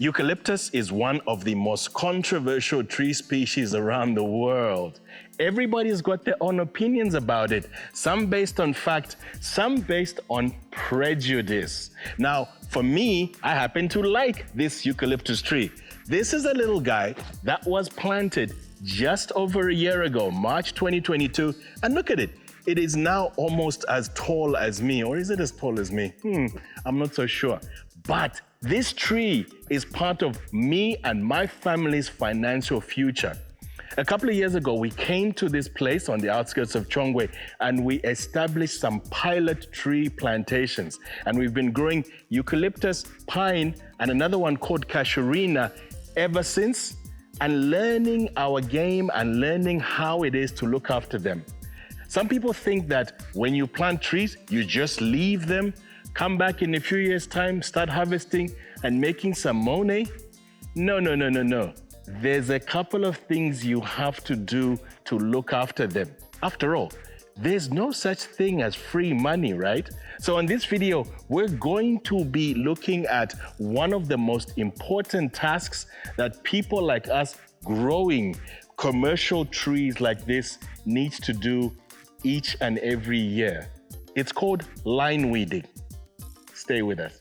Eucalyptus is one of the most controversial tree species around the world. Everybody's got their own opinions about it, some based on fact, some based on prejudice. Now, for me, I happen to like this eucalyptus tree. This is a little guy that was planted just over a year ago, March 2022, and look at it. It is now almost as tall as me, or is it as tall as me? I'm not so sure. But this tree is part of me and my family's financial future. A couple of years ago, we came to this place on the outskirts of Chongwe and we established some pilot tree plantations. And we've been growing eucalyptus, pine, and another one called Casuarina ever since, and learning our game and learning how it is to look after them. Some people think that when you plant trees, you just leave them, come back in a few years' time, start harvesting and making some money. No. There's a couple of things you have to do to look after them. After all, there's no such thing as free money, right? So in this video, we're going to be looking at one of the most important tasks that people like us growing commercial trees like this needs to do each and every year. It's called line weeding. Stay with us.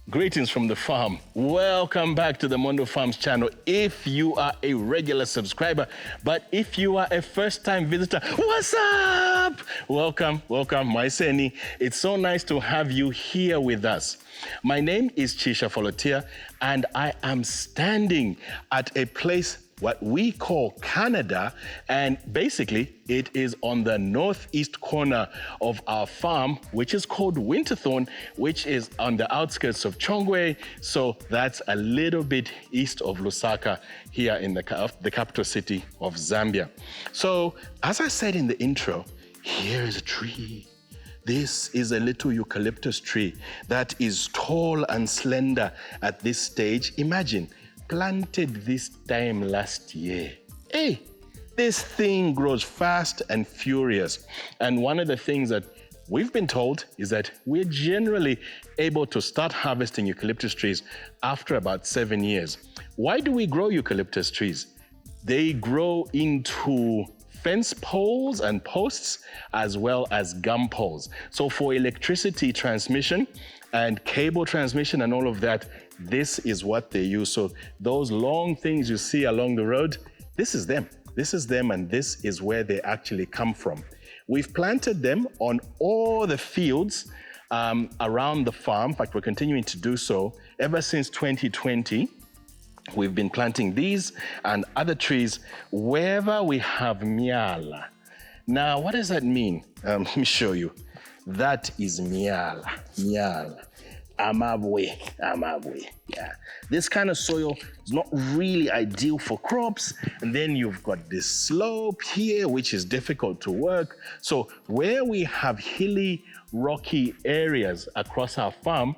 Greetings from the farm. Welcome back to the Mondo Farms channel. If you are a regular subscriber, but if you are a first-time visitor, what's up? Welcome, Maiseni. It's so nice to have you here with us. My name is Chisha Folotia, and I am standing at a place what we call Canada, and basically it is on the northeast corner of our farm, which is called Winterthorn, which is on the outskirts of Chongwe. So that's a little bit east of Lusaka here in the capital city of Zambia. So as I said in the intro, here is a tree. This is a little eucalyptus tree that is tall and slender at this stage. Imagine, planted this time last year. Hey, this thing grows fast and furious. And one of the things that we've been told is that we're generally able to start harvesting eucalyptus trees after about 7 years. Why do we grow eucalyptus trees? They grow into fence poles and posts, as well as gum poles. So for electricity transmission and cable transmission and all of that, this is what they use. So those long things you see along the road, this is them. This is them, and this is where they actually come from. We've planted them on all the fields around the farm. In fact, we're continuing to do so ever since 2020. We've been planting these and other trees wherever we have miala. Now, what does that mean? Let me show you. That is miala. Amabwe. Yeah. This kind of soil is not really ideal for crops. And then you've got this slope here, which is difficult to work. So where we have hilly, rocky areas across our farm,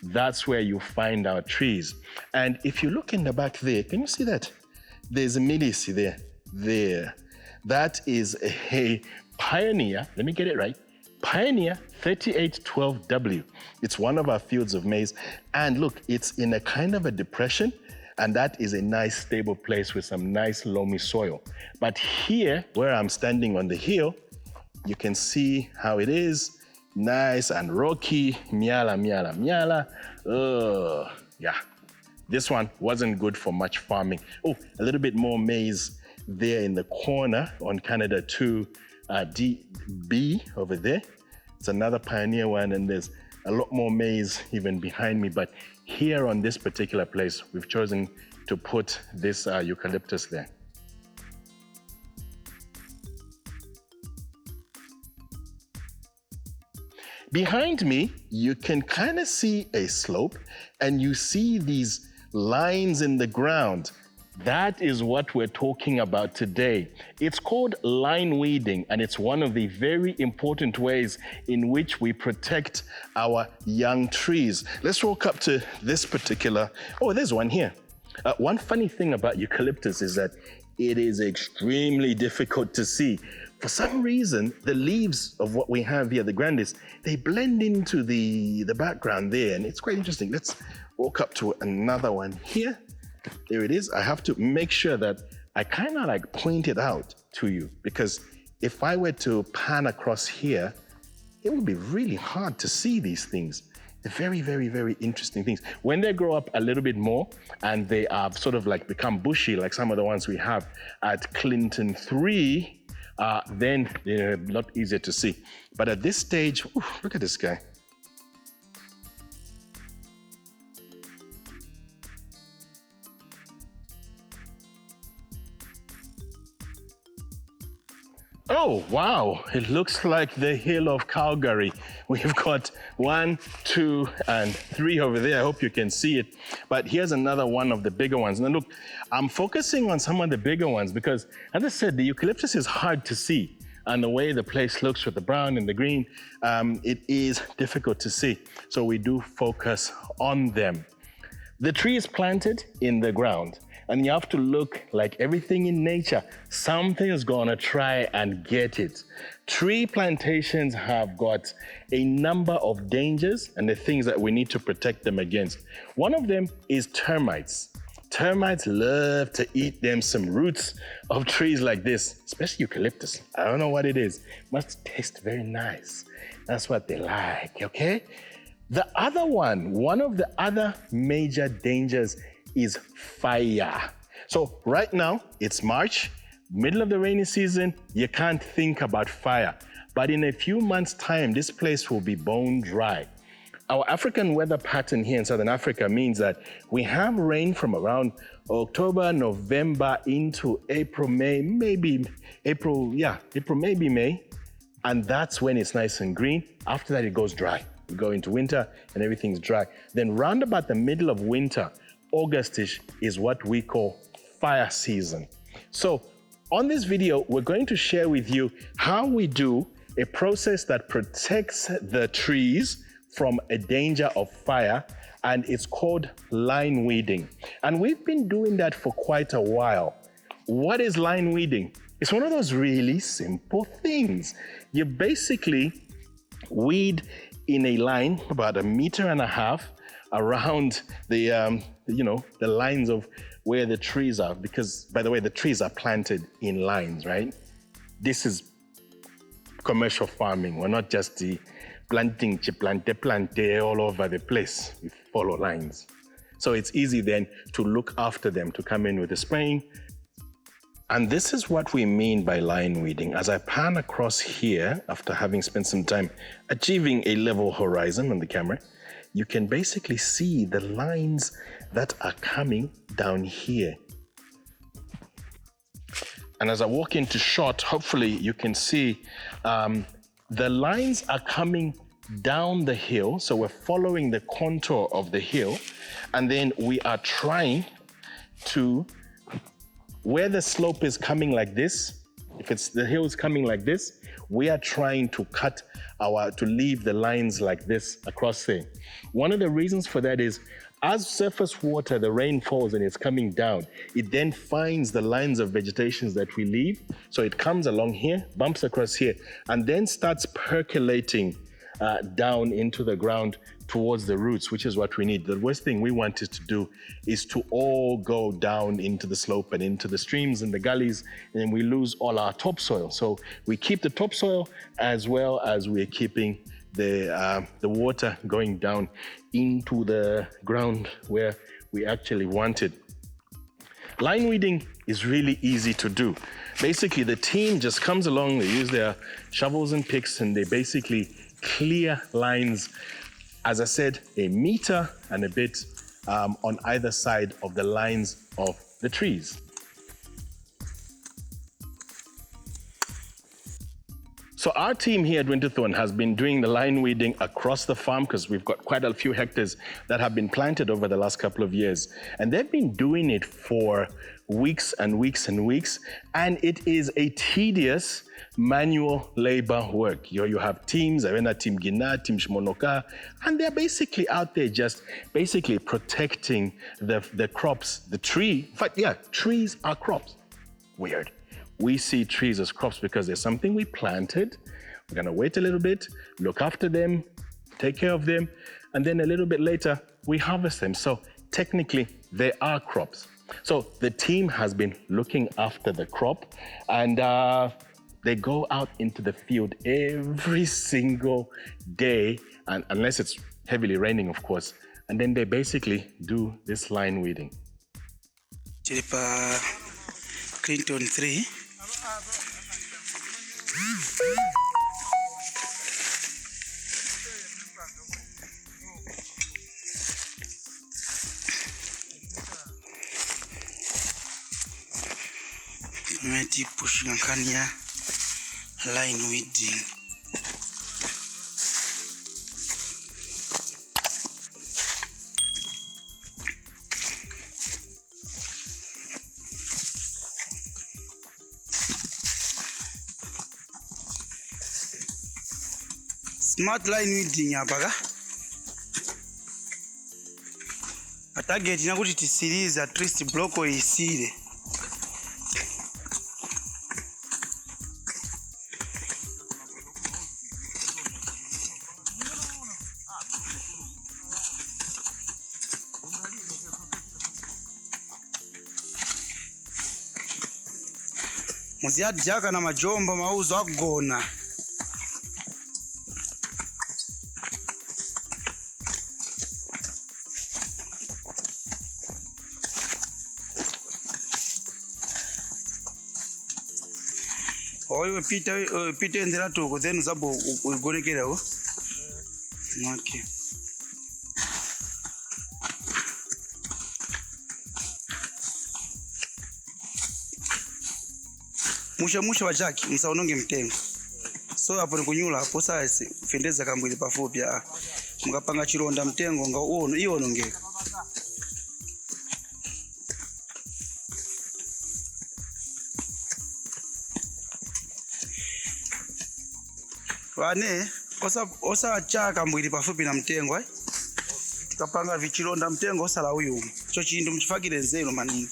that's where you find our trees. And if you look in the back there, can you see that? There's a milici there. There. That is a Pioneer. Let me get it right. Pioneer 3812W. It's one of our fields of maize. And look, it's in a kind of a depression, and that is a nice stable place with some nice loamy soil. But here, where I'm standing on the hill, you can see how it is. Nice and rocky, miala. Yeah, this one wasn't good for much farming. Oh, a little bit more maize there in the corner on Canada 2 DB over there. It's another Pioneer one, and there's a lot more maize even behind me. But here on this particular place, we've chosen to put this eucalyptus there. Behind me, you can kind of see a slope, and you see these lines in the ground. That is what we're talking about today. It's called line weeding, and it's one of the very important ways in which we protect our young trees. Let's walk up to this particular, oh, there's one here. One funny thing about eucalyptus is that it is extremely difficult to see. For some reason, the leaves of what we have here, the grandis, they blend into the background there, and it's quite interesting. Let's walk up to another one here. There it is. I have to make sure that I kind of like point it out to you, because if I were to pan across here, it would be really hard to see these things. They're very, very, very interesting things. When they grow up a little bit more and they are sort of like become bushy, like some of the ones we have at Clinton 3, then they're a lot easier to see. But at this stage, ooh, look at this guy. Oh, wow. It looks like the hill of Calgary. We've got 1, 2, and 3 over there. I hope you can see it. But here's another one of the bigger ones. Now look, I'm focusing on some of the bigger ones because, as I said, the eucalyptus is hard to see. And the way the place looks with the brown and the green, it is difficult to see. So we do focus on them. The tree is planted in the ground. And you have to look like everything in nature. Something is gonna try and get it. Tree plantations have got a number of dangers and the things that we need to protect them against. One of them is termites. Termites love to eat them some roots of trees like this, especially eucalyptus. I don't know what it is. Must taste very nice. That's what they like, okay? The other one of the other major dangers is fire. So right now, it's March, middle of the rainy season, you can't think about fire. But in a few months' time, this place will be bone dry. Our African weather pattern here in Southern Africa means that we have rain from around October, November into April, May, maybe April, maybe May. And that's when it's nice and green. After that, it goes dry. We go into winter and everything's dry. Then round about the middle of winter, Augustish, is what we call fire season. So on this video, we're going to share with you how we do a process that protects the trees from a danger of fire, and it's called line weeding. And we've been doing that for quite a while. What is line weeding? It's one of those really simple things. You basically weed in a line about 1.5 meters around the the lines of where the trees are, because, by the way, the trees are planted in lines, right? This is commercial farming. We're not just the planting, plante all over the place. We follow lines. So it's easy then to look after them, to come in with the spraying. And this is what we mean by line weeding. As I pan across here, after having spent some time achieving a level horizon on the camera, you can basically see the lines that are coming down here. And as I walk into shot, hopefully you can see the lines are coming down the hill. So we're following the contour of the hill. And then we are trying to, where the slope is coming like this, if it's the hill is coming like this, we are trying to to leave the lines like this across there. One of the reasons for that is, as surface water, the rain falls and it's coming down, it then finds the lines of vegetations that we leave. So it comes along here, bumps across here, and then starts percolating down into the ground towards the roots, which is what we need. The worst thing we want it to do is to all go down into the slope and into the streams and the gullies, and then we lose all our topsoil. So we keep the topsoil as well as we're keeping the water going down into the ground where we actually want it. Line weeding is really easy to do. Basically, the team just comes along, they use their shovels and picks, and they basically clear lines, as I said, 1 meter and a bit on either side of the lines of the trees. So our team here at Winterthorn has been doing the line weeding across the farm because we've got quite a few hectares that have been planted over the last couple of years. And they've been doing it for weeks and weeks and weeks. And it is a tedious manual labor work. You have teams, Team Gina, Team Shmonoka, and they're basically out there just basically protecting the crops, the tree. In fact, yeah, trees are crops. Weird. We see trees as crops because there's something we planted. We're gonna wait a little bit, look after them, take care of them, and then a little bit later, we harvest them. So technically, they are crops. So the team has been looking after the crop, and they go out into the field every single day, and unless it's heavily raining, of course, and then they basically do this line weeding. Chilipa Clinton 3. Meti pushing kanya line weeding. Smart line weeding apaga. A target inakuti tisirize at least block isire. Muziadi jaka na majomba mauzo akugona. Oyo pita endera toko then uzabo ugonekerawo. Okay. Musha wajaki msaononge mtengo. So hapo ni kunyula hapo sasa fendeza kambwili pafupi mkapanga chironda mtengo nga uono iyo onongeka. Wane osa chaka mbwili pafupi na mtengo tukapanga vichironda mtengo osala uyu cho chindu mchifakire nzelo maningi.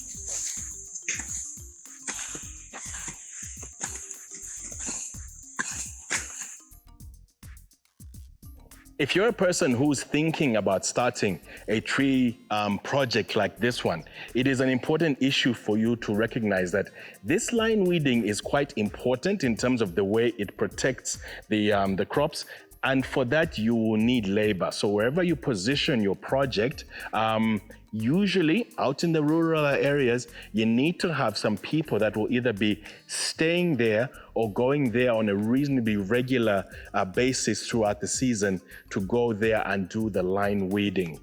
If you're a person who's thinking about starting a tree project like this one, it is an important issue for you to recognize that this line weeding is quite important in terms of the way it protects the crops. And for that, you will need labor. So wherever you position your project, usually out in the rural areas, you need to have some people that will either be staying there or going there on a reasonably regular basis throughout the season to go there and do the line weeding.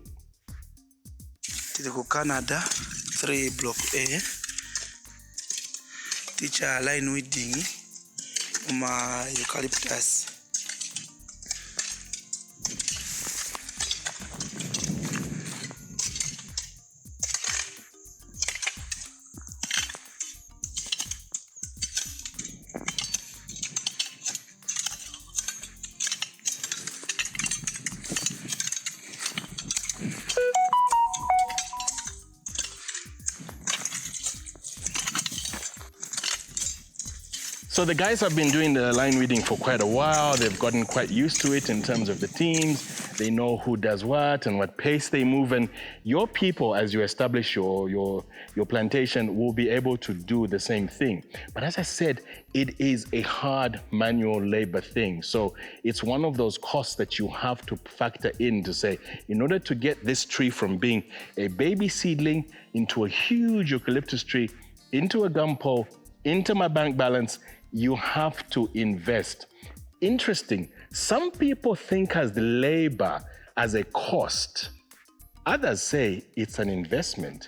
Tiko Canada 3 block A. Teacher line weeding Eucalyptus. So the guys have been doing the line weeding for quite a while. They've gotten quite used to it in terms of the teams. They know who does what and what pace they move. And your people, as you establish your plantation, will be able to do the same thing. But as I said, it is a hard manual labor thing. So it's one of those costs that you have to factor in to say, in order to get this tree from being a baby seedling into a huge eucalyptus tree, into a gum pole, into my bank balance, you have to invest. Interesting, some people think as the labor as a cost. Others say it's an investment.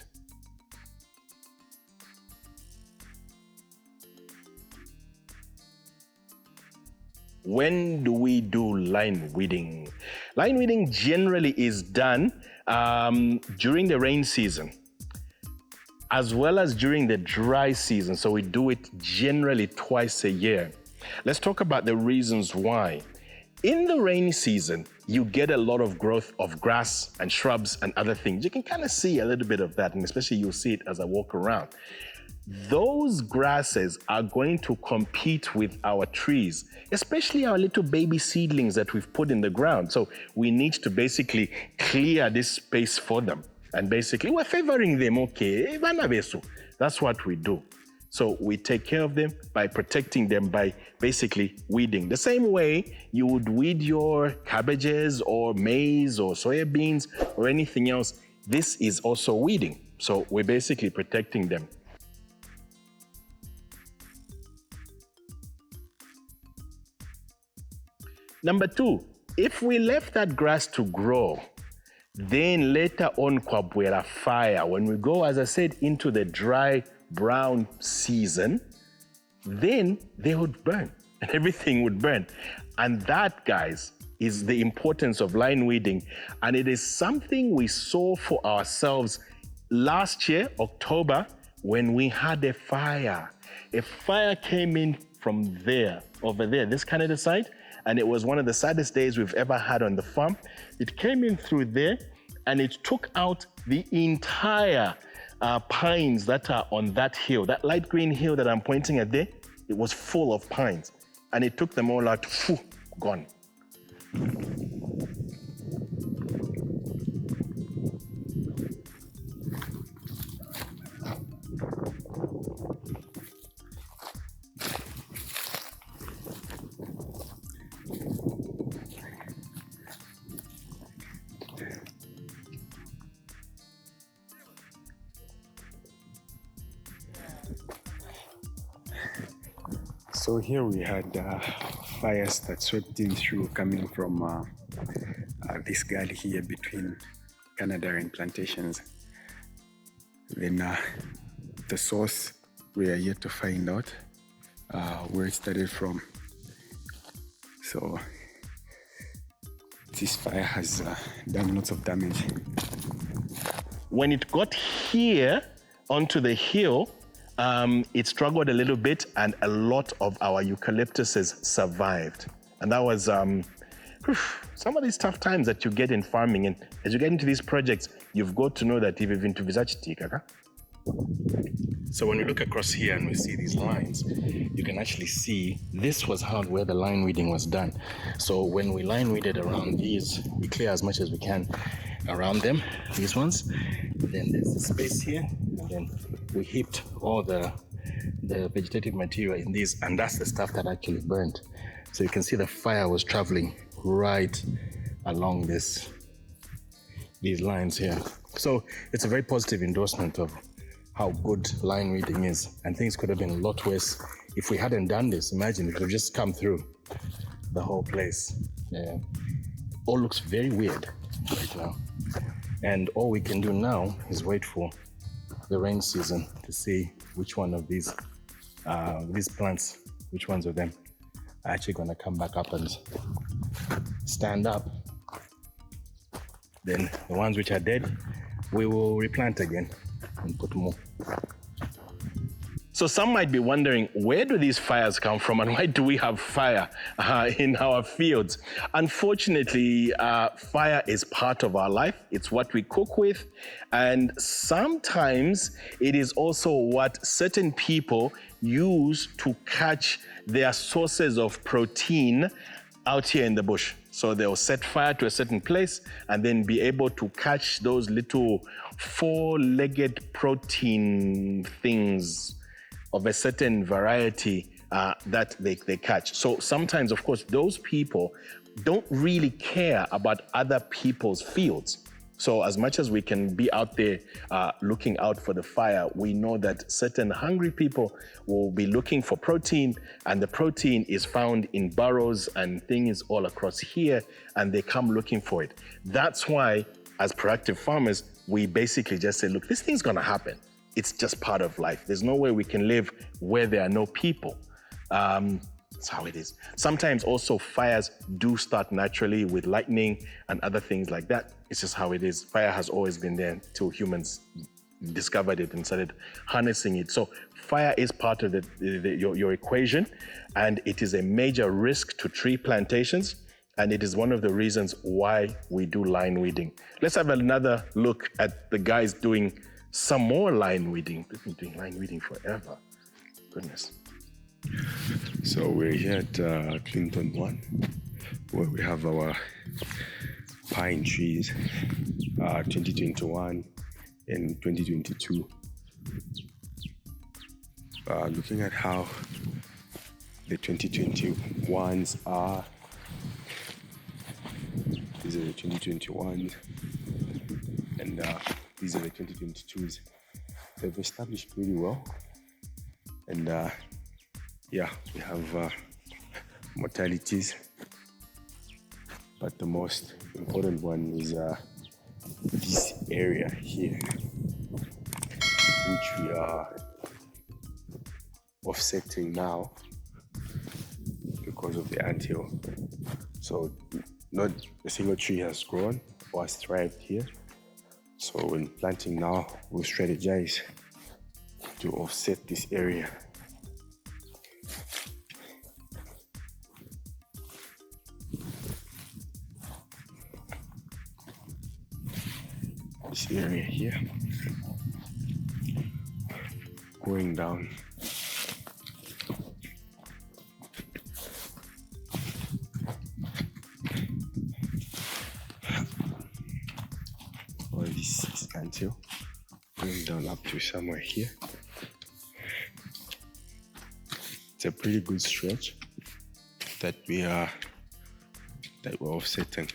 when do we do line weeding? Line weeding generally is done during the rain season, as well as during the dry season. So we do it generally twice a year. Let's talk about the reasons why. In the rainy season, you get a lot of growth of grass and shrubs and other things. You can kind of see a little bit of that, and especially you'll see it as I walk around. Those grasses are going to compete with our trees, especially our little baby seedlings that we've put in the ground. So we need to basically clear this space for them. And basically, we're favoring them, okay? That's what we do. So we take care of them by protecting them by basically weeding. The same way you would weed your cabbages or maize or soya beans or anything else, this is also weeding. So we're basically protecting them. Number two, if we left that grass to grow, then later on, kwabwera fire, when we go, as I said, into the dry brown season, then they would burn and everything would burn. And that, guys, is the importance of line weeding. And it is something we saw for ourselves last year, October, when we had a fire. A fire came in from there, over there, this Canada side, and it was one of the saddest days we've ever had on the farm. It came in through there and it took out the entire pines that are on that hill, that light green hill that I'm pointing at there. It was full of pines and it took them all out, gone. So here we had fires that swept in through coming from this gully here between Canada and Plantations. Then the source we are yet to find out where it started from. So this fire has done lots of damage. When it got here onto the hill, it struggled a little bit and a lot of our eucalyptuses survived. And that was some of these tough times that you get in farming. And as you get into these projects, you've got to know that if you've into visachitika. So when we look across here and we see these lines, you can actually see this was where the line weeding was done. So when we line weeded around these, we clear as much as we can around them, these ones. Then there's a space here, and then we heaped all the vegetative material in these, and that's the stuff that actually burned. So you can see the fire was traveling right along these lines here. So it's a very positive endorsement of how good line weeding is, and things could have been a lot worse if we hadn't done this. Imagine it would have just come through the whole place. Yeah. All looks very weird right now. And all we can do now is wait for the rain season to see which one of these plants, which ones of them are actually going to come back up and stand up. Then the ones which are dead, we will replant again and put more. So some might be wondering, where do these fires come from and why do we have fire in our fields? Unfortunately, fire is part of our life. It's what we cook with. And sometimes it is also what certain people use to catch their sources of protein out here in the bush. So they'll set fire to a certain place and then be able to catch those little four-legged protein things of a certain variety that they catch. So sometimes, of course, those people don't really care about other people's fields. So as much as we can be out there looking out for the fire, we know that certain hungry people will be looking for protein, and the protein is found in burrows and things all across here, and they come looking for it. That's why, as proactive farmers, we basically just say, look, this thing's gonna happen. It's just part of life. There's no way we can live where there are no people. That's how it is. Sometimes also fires do start naturally with lightning and other things like that. It's just how it is. Fire has always been there until humans discovered it and started harnessing it. So fire is part of your equation, and it is a major risk to tree plantations. And it is one of the reasons why we do line weeding. Let's have another look at the guys doing some more line weeding. They've been doing line weeding forever. Goodness. So we're here at Clinton 1, where we have our pine trees, 2021 and 2022. Looking at how the 2021s are, these are the 2021s, and these are the 2022s. They've established pretty well, and yeah, we have mortalities, but the most important one is this area here, which we are offsetting now because of the anthill. So not a single tree has grown or has thrived here. So when planting now, we'll strategize to offset this area. This area here, going down. All this is until going down up to somewhere here. It's a pretty good stretch that we're offsetting.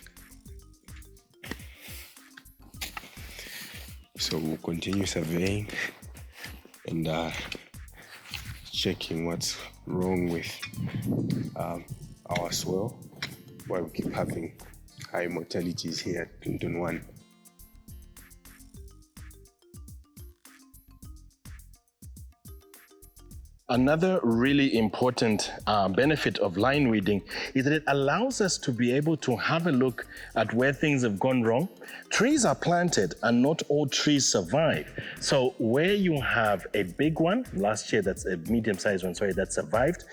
So we'll continue surveying and checking what's wrong with our soil, why we keep having high mortalities here at Clinton 1. Another really important benefit of line weeding is that it allows us to be able to have a look at where things have gone wrong. Trees are planted and not all trees survive. So where you have a big one, last year that's a medium-sized one, sorry, that survived,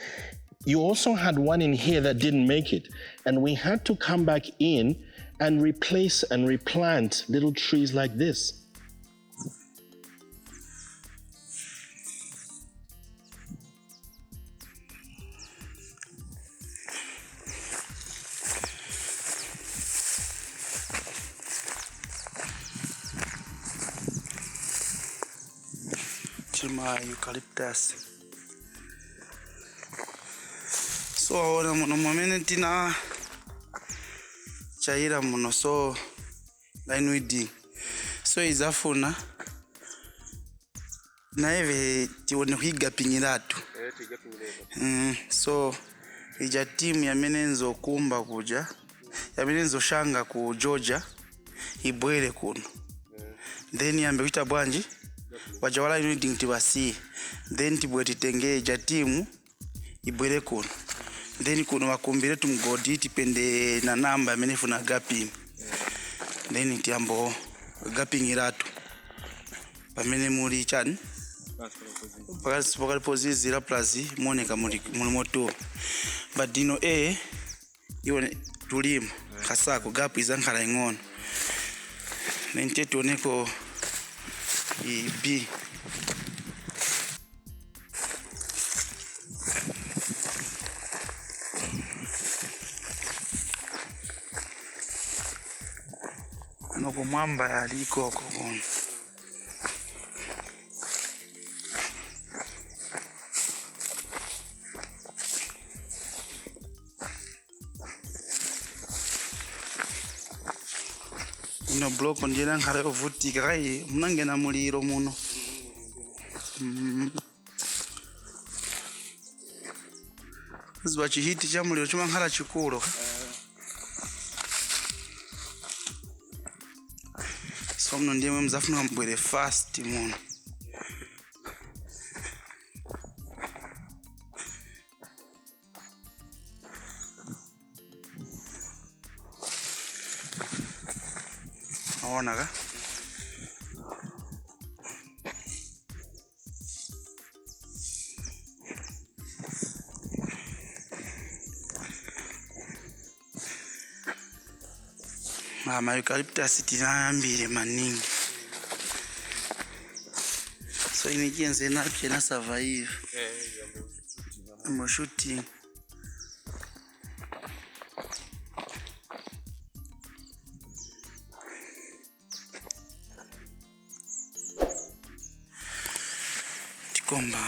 you also had one in here that didn't make it. And we had to come back in and replace and replant little trees like this. My Eucalyptus. So ahora muno mwamene tina chaira muno so line weeding. So izafuna na eve tione kuiga pinyiratu. So ija team yamene nzokumba kuja yamene nzoshanga ku Georgia ibwere kuno. Then yambe kuita bwanji wajawala weeding tibasi, then tibweti tenge ja timu ibwere kuno, then kuno wakumbire tumgodi tipende na namba amenefu na gapping, then tiambo gapping iratu pamene muri chan pakali pozizi la plazi moneka muri moto badino ione tulima kasako gap izankhala ing'ono nente tuoneko B. Noko mwamba yaliko kokono. Ino block ndira nkare ovutika kai munangena muliro muno. Zwa chihiti cha muliro chuma nkhala chikulu. So mno ndiye mzafuna mbwere fast muno. Aona ka? Mama Eucalyptus tinayambire maningi. So imijenze napye na survive. I'm shooting. Tikomba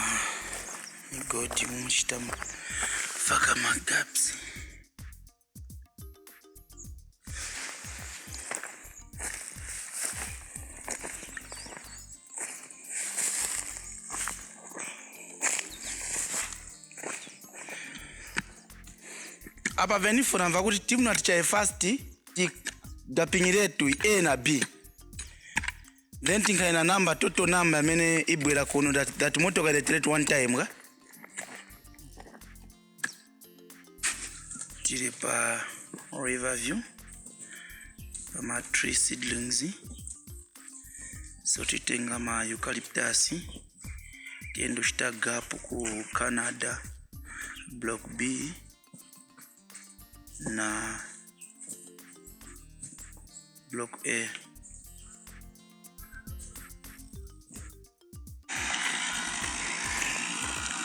migodi mushitamu faka magaps. Apa venifuna mva kuti timu natichaye first tidapinyiretu A na B. Then tinkaina number total number amene ibwera kuno that motoka iletirate one time ka. Tiri pa river view. Ma tree seedlings. So titenga ma eucalyptus. Tiendo shitaga hapo ku Canada block B. Na block A.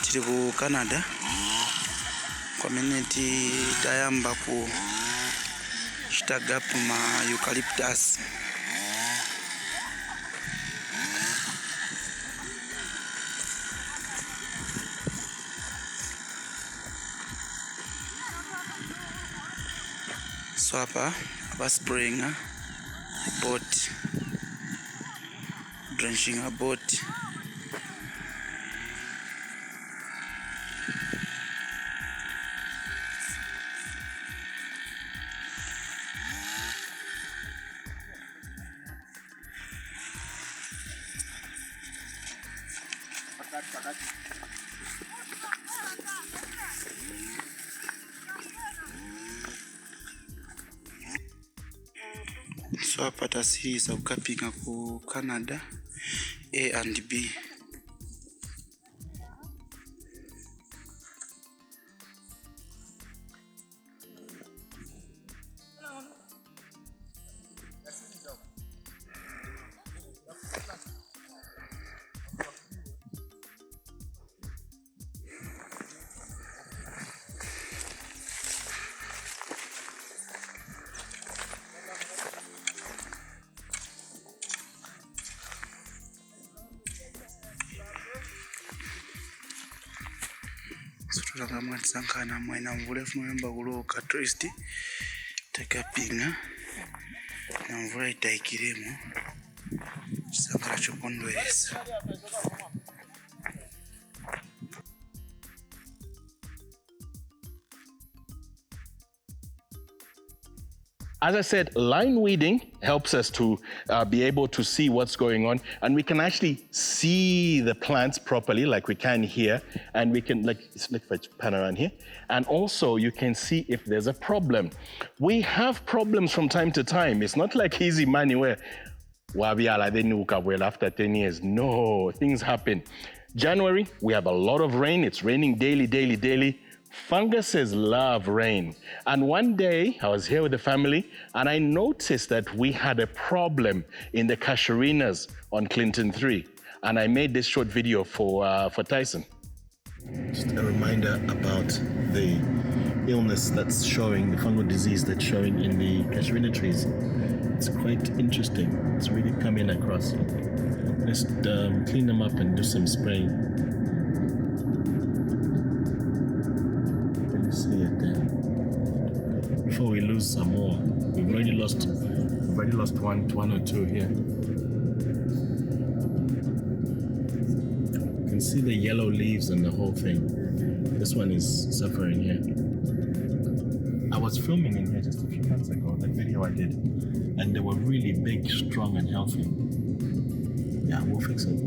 Tiri ku Canada community tayamba ku shitagapu ma eucalyptus. So hapa spraying a boat, drenching a boat. So hapa tasi za ukapinga ku Canada A and B. Sutula mwansankana mwaina mvula fumuyamba kuloka tourist tekapinga na mvula itaikiremo sankara chokondweresa. As I said, line weeding helps us to be able to see what's going on, and we can actually see the plants properly, like we can here, and we can, let's pan around here, and also you can see if there's a problem. We have problems from time to time. It's not like easy money where after 10 years. No, things happen. January, we have a lot of rain. It's raining daily. Funguses love rain. And one day I was here with the family and I noticed that we had a problem in the Casuarinas on Clinton 3. And I made this short video for Tyson. Just a reminder about the illness that's showing, the fungal disease that's showing in the Casuarina trees. It's quite interesting. It's really coming across. Let's clean them up and do some spraying. See it there. Before we lose some more, we've already lost one or two here. You can see the yellow leaves and the whole thing. This one is suffering here. I was filming in here just a few months ago, that video I did, and they were really big, strong, and healthy. Yeah, we'll fix it.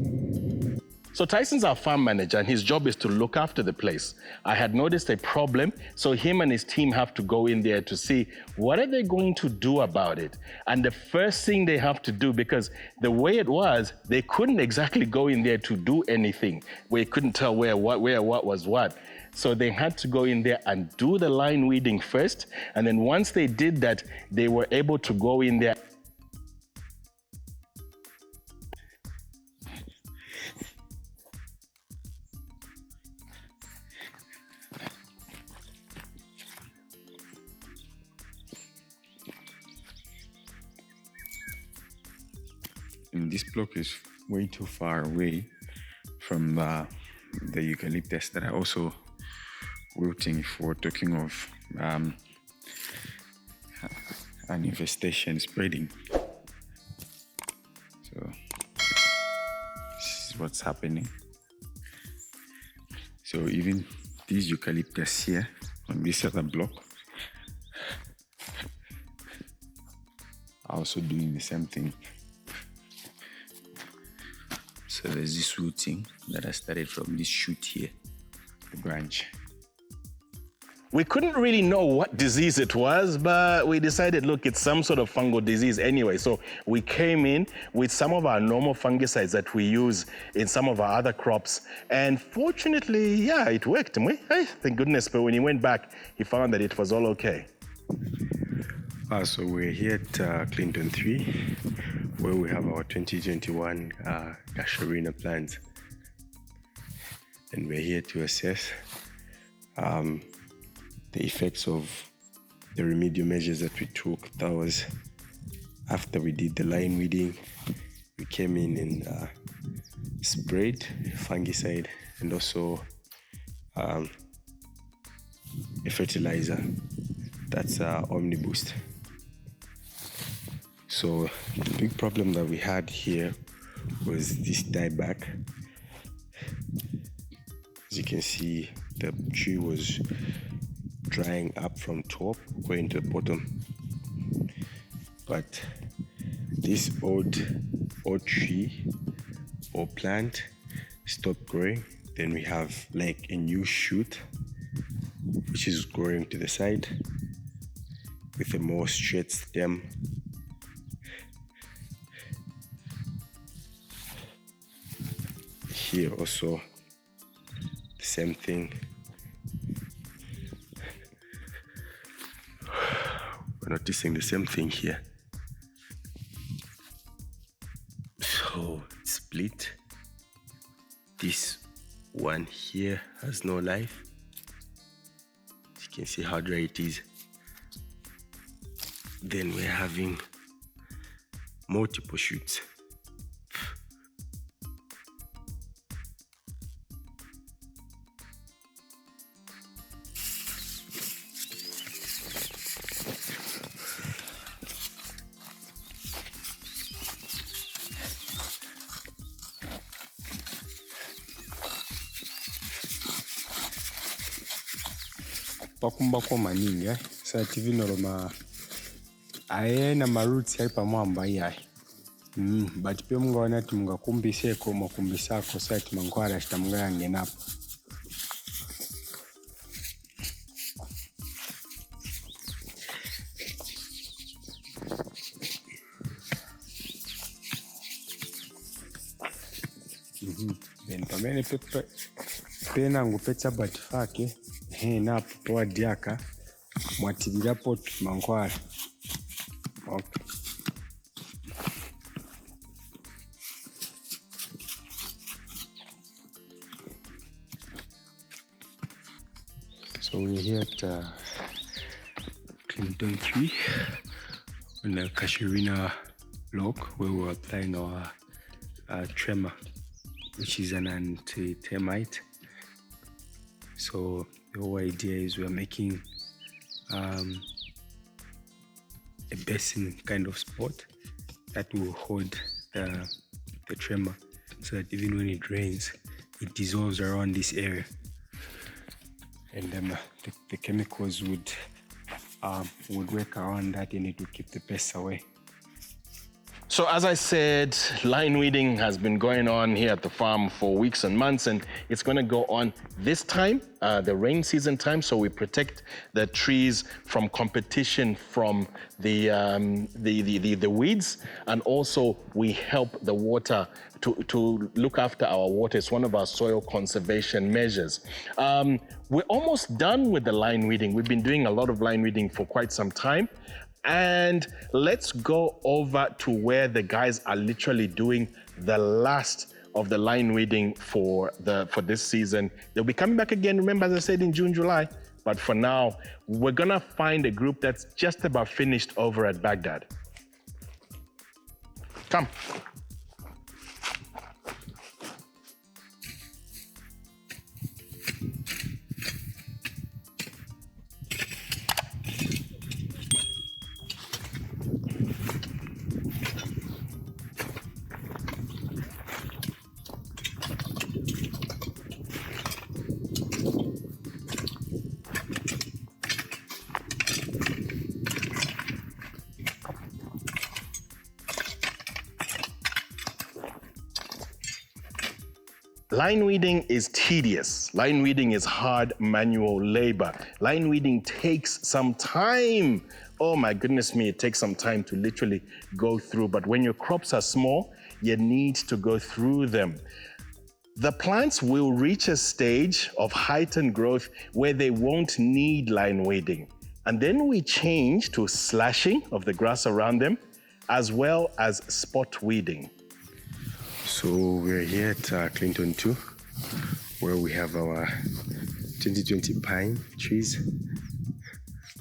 So Tyson's our farm manager, and his job is to look after the place. I had noticed a problem, so him and his team have to go in there to see what are they going to do about it. And the first thing they have to do, because the way it was, they couldn't exactly go in there to do anything. We couldn't tell where what was what. So they had to go in there and do the line weeding first. And then once they did that, they were able to go in there. And this block is way too far away from the eucalyptus that are also wilting, if we're talking of an infestation spreading. So this is what's happening. So even these eucalyptus here on this other block are also doing the same thing. So there's this rooting that has started from this shoot here, the branch. We couldn't really know what disease it was, but we decided, look, it's some sort of fungal disease anyway. So we came in with some of our normal fungicides that we use in some of our other crops. And fortunately, yeah, it worked. Thank goodness. But when he went back, he found that it was all okay. So we're here at Clinton 3, where we have our 2021 Casuarina plants. And we're here to assess the effects of the remedial measures that we took. That was after we did the line weeding. We came in and sprayed fungicide and also a fertilizer. That's Omniboost. So the big problem that we had here was this dieback. As you can see, the tree was drying up from top going to the bottom. But this old tree or plant stopped growing. Then we have like a new shoot which is growing to the side with a more straight stem. Here also the same thing. We're noticing the same thing here. So it's split. This one here has no life. You can see how dry it is. Then we're having multiple shoots. Pakumbako maningi sa TV noroma aena maroots yali pamwamba yayi but pe mungaona ati mungakumbiseko makumbisako sa ati mankwara shitamungayange napo. Then pamene pepe pena ngupetsa batifake napo toa diaka mwatilira pot mankwara. Okay. So we're here at Clinton 3 on the Casuarina block where we're applying our tremor, which is an anti-termite. So the whole idea is we're making a basin kind of spot that will hold the tremor so that even when it rains, it dissolves around this area. And then the chemicals would work around that and it would keep the pests away. So as I said, line weeding has been going on here at the farm for weeks and months, and it's going to go on this time, the rain season time. So we protect the trees from competition from the weeds, and also we help the water to look after our water. It's one of our soil conservation measures. We're almost done with the line weeding. We've been doing a lot of line weeding for quite some time. And let's go over to where the guys are literally doing the last of the line weeding for this season. They'll be coming back again, remember, as I said, in June, July. But for now, we're gonna find a group that's just about finished over at Baghdad. Come. Line weeding is tedious. Line weeding is hard manual labor. Line weeding takes some time. Oh my goodness me, it takes some time to literally go through. But when your crops are small, you need to go through them. The plants will reach a stage of heightened growth where they won't need line weeding. And then we change to slashing of the grass around them, as well as spot weeding. So we're here at Clinton 2, where we have our 2020 pine trees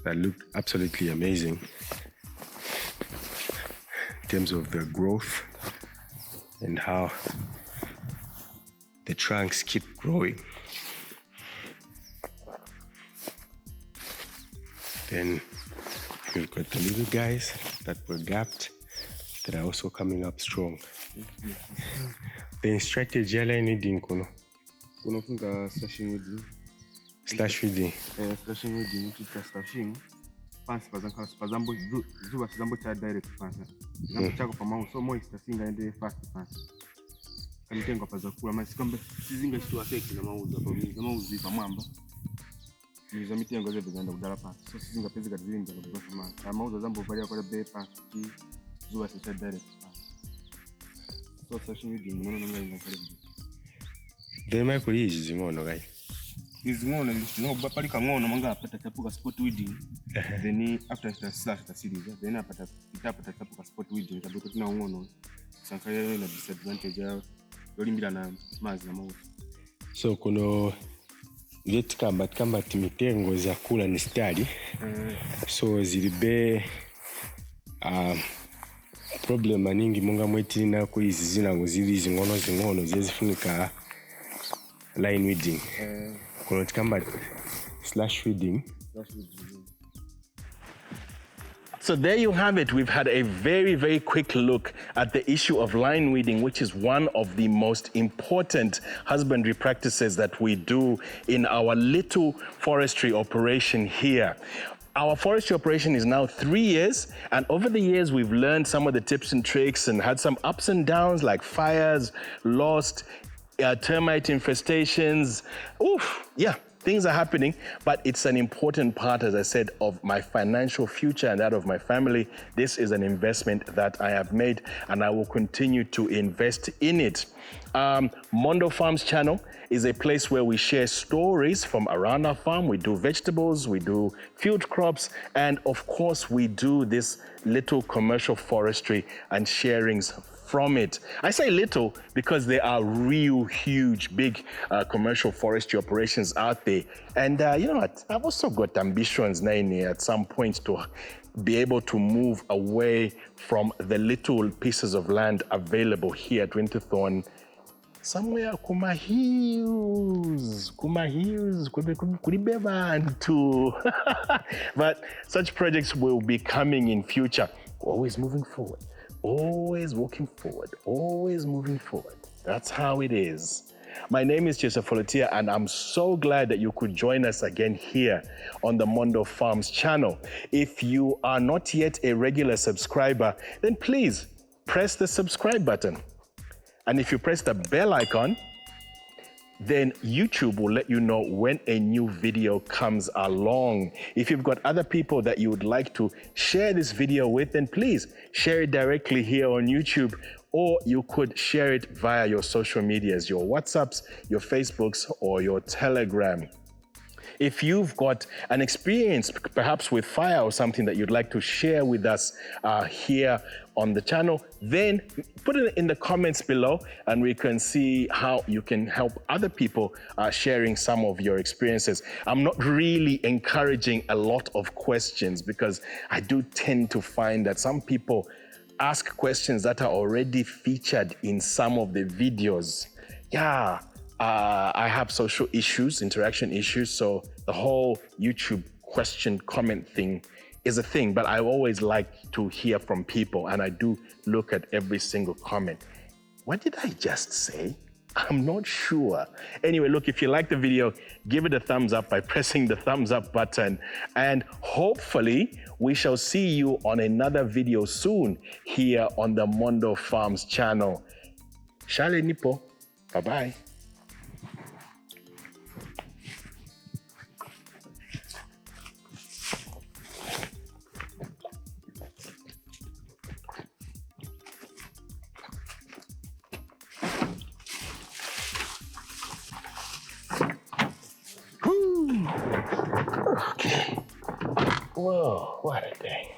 that look absolutely amazing in terms of their growth and how the trunks keep growing. Then we've got the little guys that were gapped that are also coming up strong. The strategy line weeding kono. Unafunga slashing weeding. Slash weeding. Slashing weeding, uchiita slashing. Pansi pazambo zuva sizambo cha direct pansi. Zambo chako pamau so moisture singa ende fast pansi. Kanitengo pazakula masikombe sizinga chitu affect na mauzo pamoja mauzo pamwamba. Niza mitengo zetu zinaenda kudala pansi. So sizinga pezi katizinga kwa pamanga. Mauzo zambo valia kwa be pansi zuva cha direct pansi. So slashing weeding ngono nanga inakaribu. Dema ko yizi zingono gai. Izingono no bapalika ngono manga apata tapuka spot weeding. Then after slash the series then apata tapuka spot weeding tabuto tuna ngono. Sankaya na disadvantage ya yolimbira na mazi na mauzo. So kuno vyetu kamba timitengo za kula ni stadi. So zilibe problem aningi munga mwetili na ko izi zinango zili zingono zifunika line weeding. Kuno tikamba slash weeding. So there you have it. We've had a very, very quick look at the issue of line weeding, which is one of the most important husbandry practices that we do in our little forestry operation here. Our forestry operation is now 3 years, and over the years, we've learned some of the tips and tricks and had some ups and downs like fires, lost, termite infestations. Oof, yeah. Things are happening, but it's an important part, as I said, of my financial future and that of my family. This is an investment that I have made, and I will continue to invest in it. Mondo Farms channel is a place where we share stories from around our farm. We do vegetables, we do field crops, and of course, we do this little commercial forestry and sharings from it. I say little because there are real huge, big commercial forestry operations out there. And you know what? I've also got ambitions, Naini, at some point to be able to move away from the little pieces of land available here at Winterthorn, somewhere Kuma Hills, Kuribebantu. But such projects will be coming in future. Always moving forward. Always walking forward, always moving forward. That's how it is. My name is Joseph Folotia, and I'm so glad that you could join us again here on the Mondo Farms channel. If you are not yet a regular subscriber, then please press the subscribe button. And if you press the bell icon, then YouTube will let you know when a new video comes along. If you've got other people that you would like to share this video with, then please share it directly here on YouTube, or you could share it via your social medias, your WhatsApps, your Facebooks, or your Telegram. If you've got an experience, perhaps with fire or something that you'd like to share with us here on the channel, then put it in the comments below and we can see how you can help other people sharing some of your experiences. I'm not really encouraging a lot of questions because I do tend to find that some people ask questions that are already featured in some of the videos. Yeah. I have social issues, interaction issues, so the whole YouTube question comment thing is a thing, but I always like to hear from people and I do look at every single comment. What did I just say? I'm not sure. Anyway, look, if you like the video, give it a thumbs up by pressing the thumbs up button, and hopefully we shall see you on another video soon here on the Mondo Farms channel. Shale nipo. Bye-bye. Okay. Whoa, what a day.